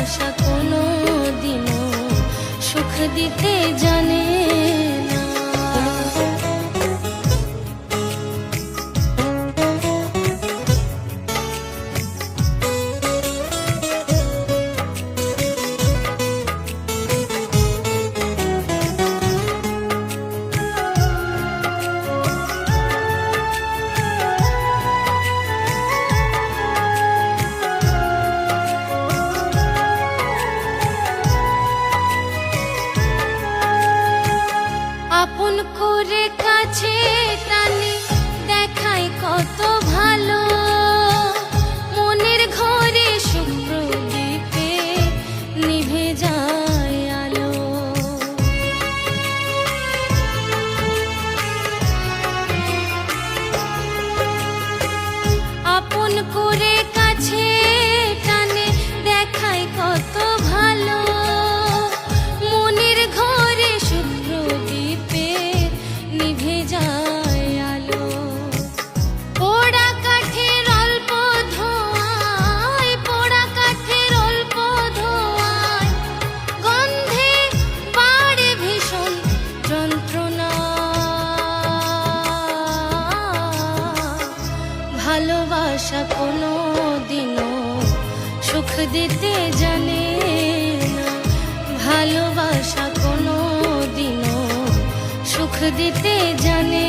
ভালোবাসা কোনো দিনও সুখ দিতে জানে না। আপন করে কাছে টানে দেখাই কত ভালো, মনের ঘরে সুখ প্রদীপে নিভে যায় আলো। আপন করে কাছে টানে দেখাই কত ভালো, মনের ঘরে সুখ প্রদীপে নিভে যায় আলো। পোড়া কাঠের অল্প ধোঁয়ায়, পোড়া কাঠের অল্প ধোঁয়ায় গন্ধে বাড়ে ভীষণ যন্ত্রণা। ভালোবাসা কোনো দিনও সুখ দিতে জানে না, ভালোবাসা কোনো দিনও সুখ দিতে জানে